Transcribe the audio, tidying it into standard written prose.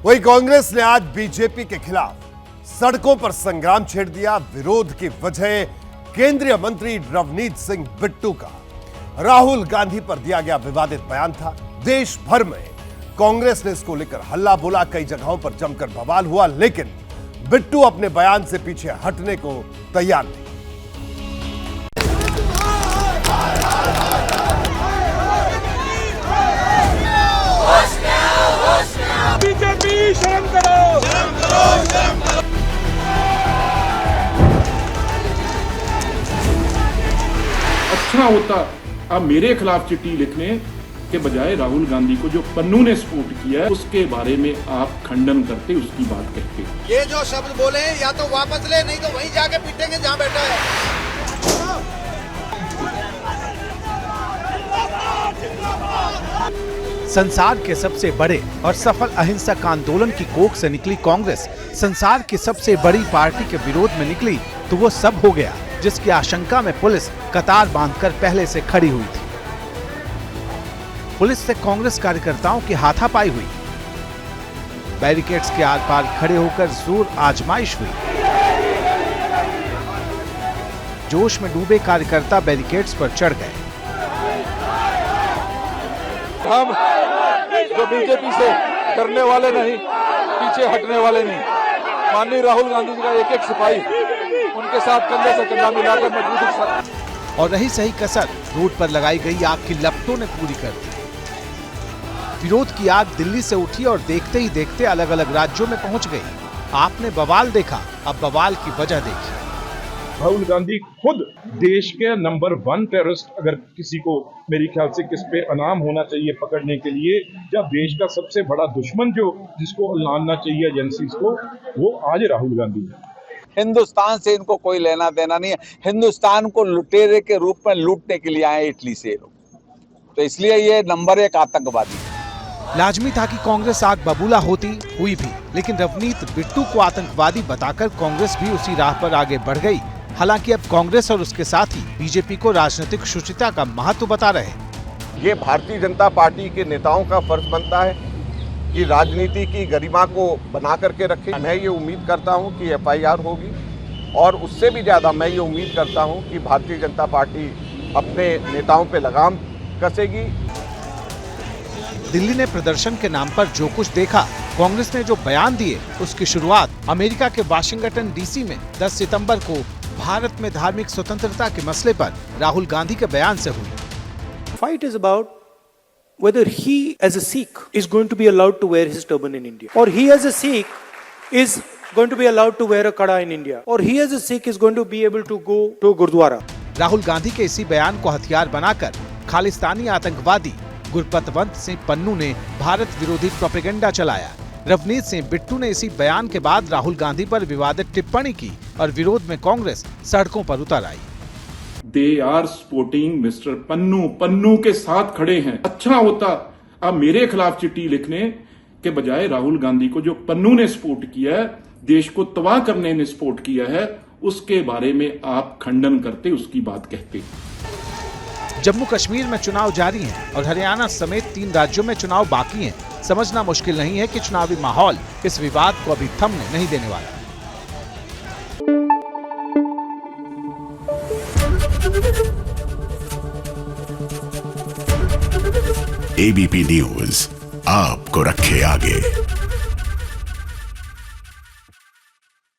वहीं कांग्रेस ने आज बीजेपी के खिलाफ सड़कों पर संग्राम छेड़ दिया। विरोध की वजह केंद्रीय मंत्री रवनीत सिंह बिट्टू का राहुल गांधी पर दिया गया विवादित बयान था। देश भर में कांग्रेस ने इसको लेकर हल्ला बोला, कई जगहों पर जमकर बवाल हुआ, लेकिन बिट्टू अपने बयान से पीछे हटने को तैयार नहीं। बीजेपी शर्म करो, शर्म करो, शर्म करो। अच्छा होता अब मेरे खिलाफ चिट्ठी लिखने के बजाय राहुल गांधी को जो पन्नू ने सपोर्ट किया है उसके बारे में आप खंडन करते, उसकी बात कहते। ये जो शब्द बोले या तो वापस ले, नहीं तो वहीं जाके पीटेंगे जहां बैठा है। संसार के सबसे बड़े और सफल अहिंसक आंदोलन की कोख से निकली कांग्रेस संसार की सबसे बड़ी पार्टी के विरोध में निकली तो वो सब हो गया जिसकी आशंका में पुलिस कतार बांधकर पहले से खड़ी हुई थी। पुलिस से कांग्रेस कार्यकर्ताओं की हाथापाई हुई, बैरिकेड्स के आर पार खड़े होकर जोर आजमाइश हुई। जोश में डूबे कार्यकर्ता बैरिकेड्स पर चढ़ गए। हम जो बीजेपी से डरने वाले नहीं, पीछे हटने वाले नहीं। माननीय राहुल गांधी जी का एक एक सिपाही उनके साथ कंधे से कंधा मिलाकर मजबूत। और रही सही कसर रोड पर लगाई गई आग की लपटों ने पूरी कर दी। विरोध की आग दिल्ली से उठी और देखते ही देखते अलग अलग राज्यों में पहुंच गई। आपने बवाल देखा, अब बवाल की वजह देखिए। राहुल गांधी खुद देश के नंबर 1 टेररिस्ट, अगर किसी को मेरे ख्याल से किस पे अनाम होना चाहिए पकड़ने के लिए, जब देश का सबसे बड़ा दुश्मन जो जिसको लानना चाहिए एजेंसीज को, वो आज राहुल गांधी है। हिंदुस्तान से इनको कोई लेना देना नहीं है। हिंदुस्तान को लुटेरे के रूप में लूटने के लिए आए इटली से लोग, तो इसलिए ये नंबर 1 आतंकवादी है। लाजमी था कि कांग्रेस आग बबूला होती, हुई भी, लेकिन रवनीत बिट्टू को आतंकवादी बताकर कांग्रेस भी उसी राह पर आगे बढ़ गई। हालांकि अब कांग्रेस और उसके साथी बीजेपी को राजनीतिक शुचिता का महत्व बता रहे। ये भारतीय जनता पार्टी के नेताओं का फर्ज बनता है कि राजनीति की गरिमा को बना करके रखें। मैं ये उम्मीद करता हूं कि FIR होगी और उससे भी ज़्यादा मैं ये उम्मीद करता हूं कि भारतीय जनता पार्टी अपने नेताओं पे लगाम कसेगी। दिल्ली ने प्रदर्शन के नाम पर जो कुछ देखा, कांग्रेस ने जो बयान दिए, उसकी शुरुआत अमेरिका के वाशिंगटन DC में 10 सितंबर को भारत में धार्मिक स्वतंत्रता के मसले पर राहुल गांधी के बयान से हुई। Fight is about whether he as a Sikh is going to be allowed to wear his turban in India, or he as a Sikh is going to be allowed to wear a kada in India, or he as a Sikh is going to be able to go to Gurdwara. Rahul Gandhi के इसी बयान को हथियार बनाकर खालिस्तानी आतंकवादी गुरपतवंत सिंह पन्नू ने भारत विरोधी propaganda चलाया। रवनीत सिंह बिट्टू ने इसी बयान के बाद राहुल गांधी पर विवादित टिप्पणी की और विरोध में कांग्रेस सड़कों पर उतर आई। They are supporting mister Pannu, Pannu के साथ खड़े हैं। अच्छा होता अब मेरे खिलाफ चिट्ठी लिखने के बजाय राहुल गांधी को जो पन्नू ने सपोर्ट किया है, देश को तबाह करने ने सपोर्ट किया है, उसके बारे में आप खंडन करते, उसकी बात कहते। जम्मू कश्मीर में चुनाव जारी हैं और हरियाणा समेत 3 राज्यों में चुनाव बाकी हैं। समझना मुश्किल नहीं है कि चुनावी माहौल इस विवाद को अभी थमने नहीं देने वाला। ABP न्यूज़ आपको रखे आगे।